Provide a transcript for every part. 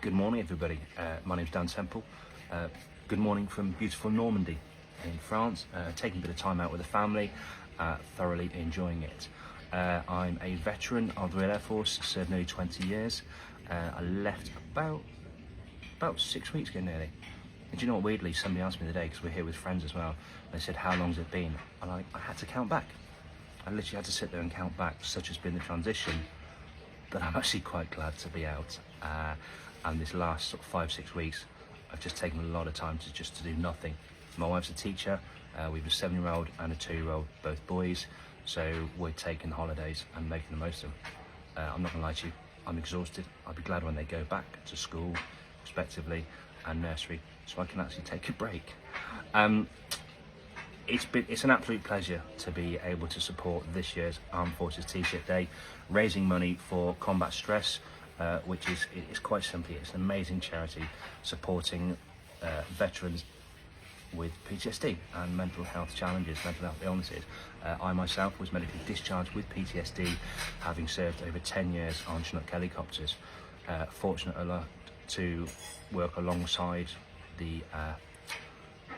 Good morning, everybody. My name's Dan Temple. Good morning from beautiful Normandy in France. Taking a bit of time out with the family, thoroughly enjoying it. I'm a veteran of the Royal Air Force, served nearly 20 years. I left about 6 weeks ago nearly. And do you know what, weirdly, somebody asked me the day, because we're here with friends as well, they said, how long's it been? And I had to count back. I literally had to sit there and count back, such has been the transition, that I'm actually quite glad to be out. And this last sort of 5-6 weeks, I've just taken a lot of time to do nothing. My wife's a teacher. We have a 7-year-old and a 2-year-old, both boys. So we're taking holidays and making the most of them. I'm not gonna lie to you, I'm exhausted. I'll be glad when they go back to school, respectively, and nursery, so I can actually take a break. It's an absolute pleasure to be able to support this year's Armed Forces T-shirt Day, raising money for combat stress, which is quite simply, it's an amazing charity supporting veterans with PTSD and mental health challenges, mental health illnesses. I myself was medically discharged with PTSD, having served over 10 years on Chinook helicopters. Fortunate enough to work alongside the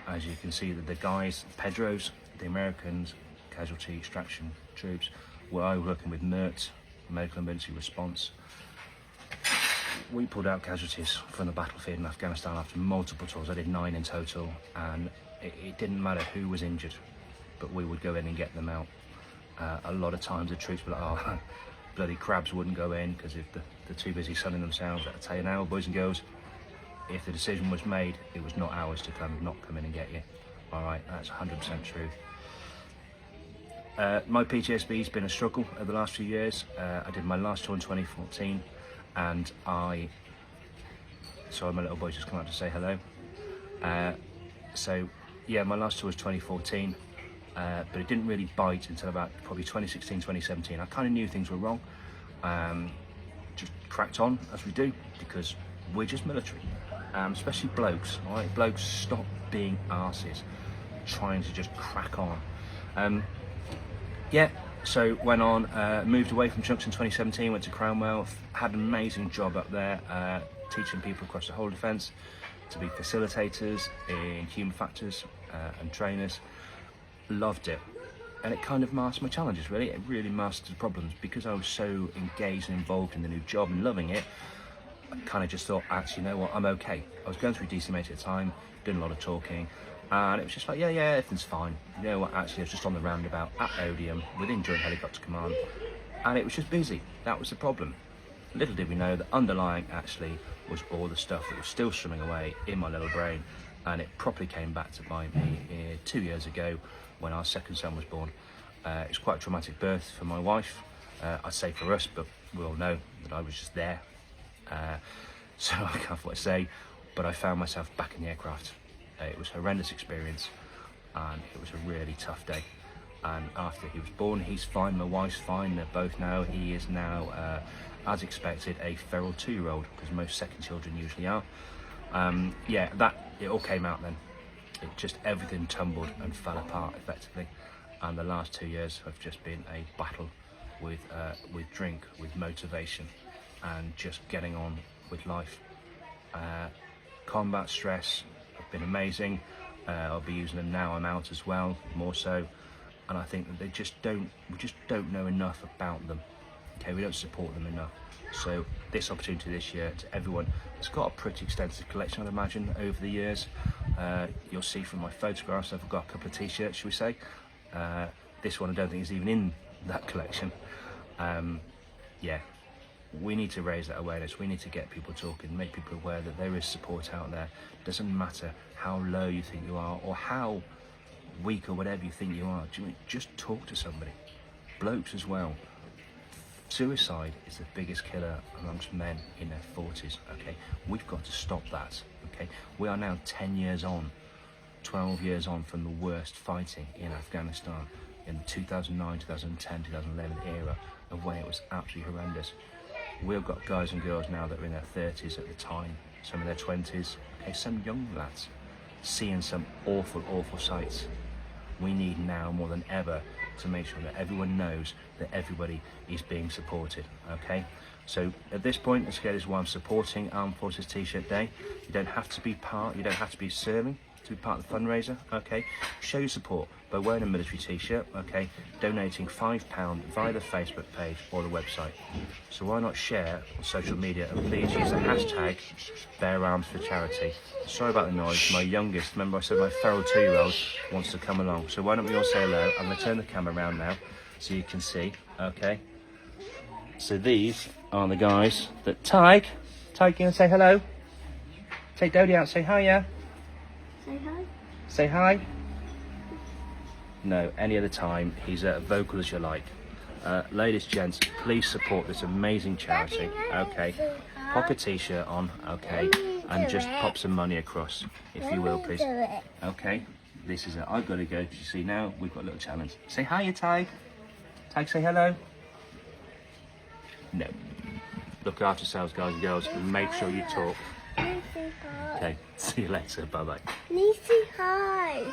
as you can see, the guys, Pedros, the Americans, casualty extraction troops, where I was working with MERT, Medical Emergency Response. We pulled out casualties from the battlefield in Afghanistan after multiple tours. I did 9 in total, and it didn't matter who was injured, but we would go in and get them out. A lot of times the troops were like, oh, bloody crabs wouldn't go in, because if they're too busy sunning themselves. I tell you now, boys and girls, if the decision was made, it was not ours to not come in and get you. All right, that's 100% truth. My PTSD's been a struggle over the last few years. I did my last tour in 2014, and sorry, my little boy just come out to say hello. So yeah, my last tour was 2014, but it didn't really bite until about probably 2016, 2017. I kind of knew things were wrong. Just cracked on, as we do, because we're just military. Especially blokes, all right? Blokes, stop being arses, trying to just crack on. Yeah, so went on, moved away from Chunks in 2017, went to Cromwell, had an amazing job up there, teaching people across the whole defence to be facilitators in human factors and trainers. Loved it. And it kind of masked my challenges, really. It really masked the problems, because I was so engaged and involved in the new job and loving it. I kind of just thought, actually, you know what, I'm okay. I was going through DCMH at the time, doing a lot of talking, and it was just like, yeah, everything's fine. You know what, actually, I was just on the roundabout at Odium within Joint Helicopter Command, and it was just busy. That was the problem. Little did we know that underlying actually was all the stuff that was still strumming away in my little brain, and it properly came back to bite me 2 years ago when our second son was born. It was quite a traumatic birth for my wife. I'd say for us, but we all know that I was just there. So I can't what to say, but I found myself back in the aircraft. It was a horrendous experience, and it was a really tough day. And after he was born, he's fine, my wife's fine, they're both now. He is now, as expected, a feral 2-year-old, because most second children usually are. Yeah, it all came out then. It just, everything tumbled and fell apart effectively. And the last 2 years have just been a battle with drink, with motivation, and just getting on with life. Combat stress have been amazing. I'll be using them now I'm out as well, more so. And I think that we just don't know enough about them. Okay, we don't support them enough. So this opportunity this year to everyone, it's got a pretty extensive collection, I'd imagine, over the years. You'll see from my photographs, I've got a couple of t-shirts, shall we say. This one I don't think is even in that collection. Yeah. We need to raise that awareness. We need to get people talking, make people aware that there is support out there. It doesn't matter how low you think you are or how weak or whatever you think you are. Just talk to somebody. Blokes as well. Suicide is the biggest killer amongst men in their 40s, okay? We've got to stop that, okay? We are now 10 years on, 12 years on from the worst fighting in Afghanistan in the 2009, 2010, 2011 era, of when it was absolutely horrendous. We've got guys and girls now that were in their 30s at the time, some in their 20s, okay, some young lads, seeing some awful, awful sights. We need now more than ever to make sure that everyone knows that everybody is being supported, okay? So at this point, let's go, this is why I'm supporting Armed Forces T-shirt Day. You don't have to be serving to be part of the fundraiser, okay? Show your support by wearing a military T-shirt, okay? Donating £5 via the Facebook page or the website. So why not share on social media, and please use the hashtag Bear Arms for Charity. Sorry about the noise, my youngest, remember I said my feral 2-year-old wants to come along. So why don't we all say hello? I'm gonna turn the camera around now so you can see, okay? So these are the guys that Tig, you gonna say hello? Take Dodie out, say hi, yeah? Say hi. Say hi? No, any other time, he's vocal as you like. Ladies, gents, please support this amazing charity, okay? Pop a T-shirt on, okay? And just pop some money across, if you will, please. Okay? This is it. I've got to go. You see, now we've got a little challenge. Say hi, you Tig. Tig, say hello. No. Look after yourselves, guys and girls, and make sure you talk. Okay, see you later. Bye-bye. Say hi.